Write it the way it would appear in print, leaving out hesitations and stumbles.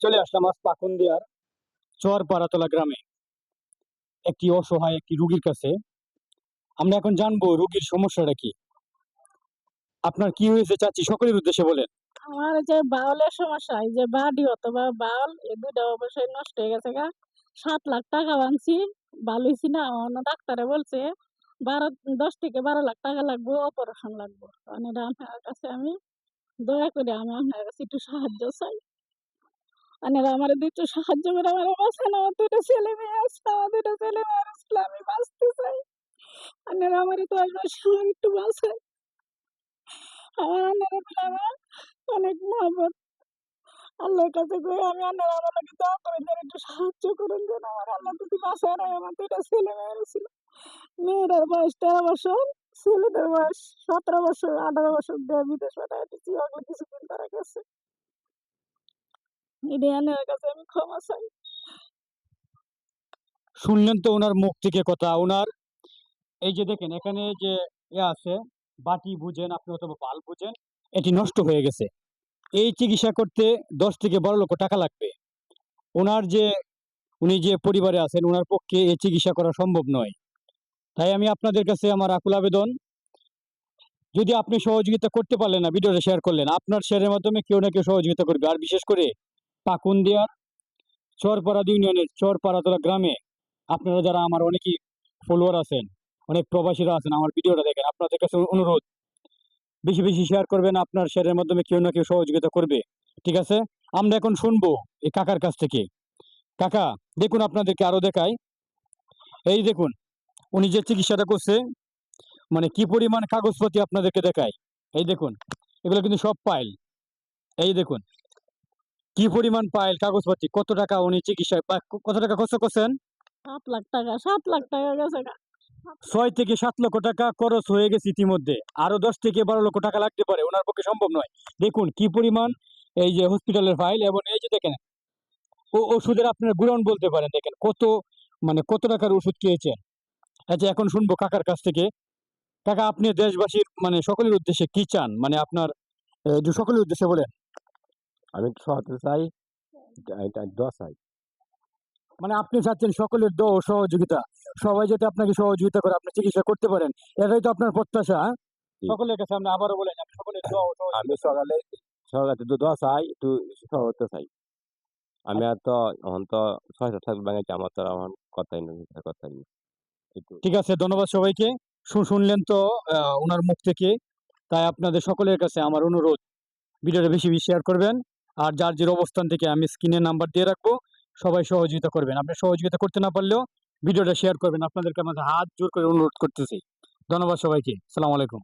চলে আসলাম আজ পাকুন্দিয়ার চর পাড়াতলা গ্রামে একটি অসহায় একটি রুগীর কাছে। আমরা এখন জানবো রুগীর সমস্যাটা কি। আপনার কি হয়েছে চাচি, সকলের উদ্দেশ্যে বলেন। আমার যে বাউলের সমস্যা, এই যে বাডি অথবা বাউল, এই দুইটা অবশ্যই নষ্ট হয়ে গেছে গা। 7 লাখ টাকা ভাঙছি, ভালো হইছি না। অন্য ডাক্তারে বলছে 10 থেকে 12 লাখ টাকা লাগবে, অপারেশন লাগবে। মানে এটা আপনার কাছে আমি দয়া করে আমি আপনার কাছে একটু সাহায্য চাই। মানে আমার একটু সাহায্য করে আমার বাঁচানো। আমার দুটো ছেলে মেয়ে আছে, আমার দুটো ছেলে মেয়ের ছিল, আমি বাঁচতে চাই। মানে আমার 10 মাস একটু বাঁচাই। আমার আন্নারা বলে আমার অনেক মহব্বত। আল্লাহর কাছে কই আমি আল্লাহর আমার লাগি দোয়া করেন, যেন একটু সাহায্য করুন, যেন আমার আল্লাহ যদি বাঁচায় নাই। আমার দুইটা ছেলে মেয়ে ছিল, মেয়েটার বয়স 13 বছর, ছেলেটার বয়স 17 বছর, 18 বছর দিয়ে বিদেশ পাঠায় দিচ্ছি। ওগুলো কিছুদিন তারা গেছে। আল্লাহর কাছে আমি ক্ষমা চাই। শুনলেন তো ওনার মুখ থেকে কথা। ওনার এই যে দেখেন এখানে যে আছে, বাটি বুঝেন আপনি অথবা পাল বুঝেন, এটি নষ্ট হয়ে গেছে। এই চিকিৎসা করতে 10 থেকে 12 লক্ষ টাকা লাগবে। ওনার যে উনি যে পরিবারে আছেন, ওনার পক্ষে এই চিকিৎসা করা সম্ভব নয়। তাই আমি আপনাদের কাছে আমার আকুল আবেদন, যদি আপনি সহযোগিতা করতে পারলেন না, ভিডিওটা শেয়ার করলেন, আপনার শেয়ারের মাধ্যমে কেউ না কেউ সহযোগিতা করবে। আর বিশেষ করে পাকুন্দিয়ার চরপাড়া ইউনিয়নের চরপাড়াতলা গ্রামে আপনারা যারা আমার অনেকেই ফলোয়ার আছেন, অনেক প্রবাসীরা আছেন, আমার ভিডিওটা দেখেন, আপনাদের কাছে অনুরোধ বেশি বেশি শেয়ার করবেন। আপনার শেয়ারের মাধ্যমে কেউ না কেউ সহযোগিতা করবে। ঠিক আছে, আমরা এখন শুনবো এই কাকার কাছ থেকে। কাকা দেখুন, আপনাদেরকে আরো দেখাই। এই দেখুন উনি যে চিকিৎসাটা করছে, মানে কি পরিমাণ কাগজপত্র আপনাদেরকে দেখায়। এই দেখুন এগুলো কিন্তু সব পাইল। এই দেখুন কি পরিমাণ পাইল, কাগজপত্র, কত টাকা উনি চিকিৎসায় কত টাকা খরচ করছেন। 7 লাখ টাকা, 7 লাখ টাকা গেছে গা। 6 থেকে 7 লক্ষ টাকা খরচ হয়ে গেছে ইতিমধ্যে। আরো 10 থেকে 12 লক্ষ টাকা লাগতে পারে, ওনার পক্ষে সম্ভব নয়। দেখুন কি পরিমাণ এই যে হসপিটালের ফাইল, এবং এই যে দেখেন ওষুধের আপনার গুণন বলতে পারেন। দেখেন কত, মানে কত টাকার ওষুধ খেয়েছেন। আচ্ছা এখন শুনবো কাকার কাছ থেকে। কাকা আপনি দেশবাসীর মানে সকলের উদ্দেশ্যে কি চান, মানে আপনার যে সকলের উদ্দেশ্যে বলেন। আমি সহায়তা চাই, এটা দোয়া চাই। মানে আপনি চাচ্ছেন সকলের দোয়া ও সহযোগিতা, সবাই যাতে আপনাকে সহযোগিতা করে আপনি চিকিৎসা করতে পারেন, এটাই তো আপনার প্রত্যাশা। হ্যাঁ? জি। সকলের কাছে আপনি আবারও বলেন আমি সকলের দোয়া ও সহযোগিতা আমি সকালে সকালে দোয়া চাই, একটু সহায়তা চাই। আমি আর তো এখন তো 6-7 ভাঙাইছি, আমার তো এখন কথাই নেই, কথাই নেই একটু। ঠিক আছে, ধন্যবাদ সবাইকে। শুনলেন তো ওনার মুখ থেকে। তাই আপনাদের সকলের কাছে আমার অনুরোধ, ভিডিওটা বেশি বেশি শেয়ার করবেন। আর যার যে অবস্থান থেকে আমি স্ক্রিনে নাম্বার দিয়ে রাখবো, সবাই সহযোগিতা করবেন। আপনি সহযোগিতা করতে না পারলেও ভিডিওটা শেয়ার করবেন। আপনাদেরকে আমাদের হাত জোর করে অনুরোধ করতেছি। ধন্যবাদ সবাইকে। আসসালামু আলাইকুম।